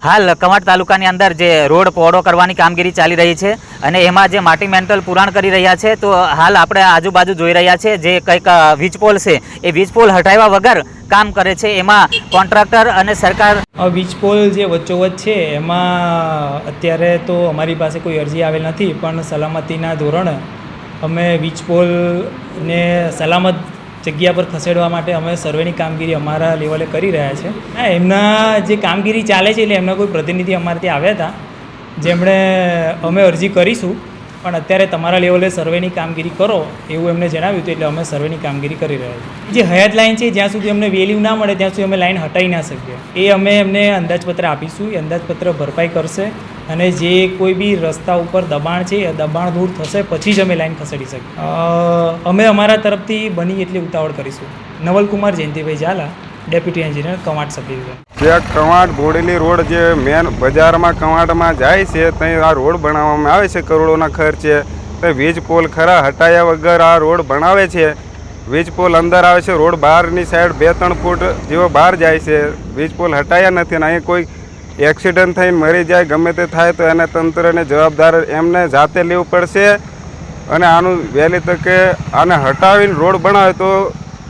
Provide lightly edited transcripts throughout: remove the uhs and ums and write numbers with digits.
હાલ કવાંટ તાલુકાની અંદર જે રોડ પહોળો કરવાની કામગીરી ચાલી રહી છે અને એમાં જે માટી મેન્ટલ પુરાણ કરી રહ્યા છે, તો હાલ આપણે આજુબાજુ જોઈ રહ્યા છે જે કંઈક વીજપોલ છે એ વીજપોલ હટાવ્યા વગર કામ કરે છે. એમાં કોન્ટ્રાક્ટર અને સરકાર વીજપોલ જે વચ્ચોવચ્ચ છે એમાં અત્યારે તો અમારી પાસે કોઈ અરજી આવેલ નથી, પણ સલામતીના ધોરણે અમે વીજપોલને સલામત જગ્યા પર ખસેડવા માટે અમે સર્વેની કામગીરી અમારા લેવલે કરી રહ્યા છે. એમના જે કામગીરી ચાલે છે એટલે એમના કોઈ પ્રતિનિધિ અમારે ત્યાં આવ્યા હતા, જેમણે અમે અરજી કરીશું પણ અત્યારે તમારા લેવલે સર્વેની કામગીરી કરો એવું એમને જણાવ્યું હતું, એટલે અમે સર્વેની કામગીરી કરી રહ્યા છીએ. જે હયાત લાઈન છે જ્યાં સુધી અમને વેલ્યુ ના મળે ત્યાં સુધી અમે લાઈન હટાવી ના શકીએ. એ અમે એમને અંદાજપત્ર આપીશું, એ અંદાજપત્ર ભરપાઈ કરશે અને જે કોઈ બી રસ્તા ઉપર દબાણ છે એ દબાણ દૂર થશે પછી જ અમે લાઈન ખસેડી શકીએ. અમે અમારા તરફથી બની એટલી ઉતાવળ કરીશું. Navalkumar Jayantibhai Zala, deputy engineer, Kavant sub division. જે કવાંટ બોડેલી રોડ જે મેન બજારમાં કવાંટમાં જાય છે ત્યાં આ રોડ બનાવવામાં આવે છે કરોડોના ખર્ચે. તો વીજ પોલ ખરા હટાયા વગર આ રોડ બનાવે છે. વીજ પોલ અંદર આવે છે, રોડ બહારની સાઈડ 2-3 ફૂટ જેવો બહાર જાય છે. વીજ પોલ હટાયા નથી અને અહીં કોઈ એક્સિડન્ટ થઈને મરી જાય ગમે તે થાય તો એને તંત્રને જવાબદાર એમને જાતે લેવું પડશે. અને આનું વહેલી તકે આને હટાવીને રોડ બનાવે તો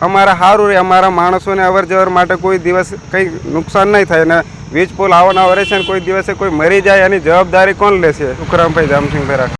અમારા સારું રહે, અમારા માણસોને અવર જવર માટે કોઈ દિવસ કંઈ નુકસાન નહીં થાય. ને વીજ પોલ આવવાના વરે છે ને કોઈ દિવસે કોઈ મરી જાય એની જવાબદારી કોણ લેશે? સુખરામભાઈ જામસિંગભાઈ.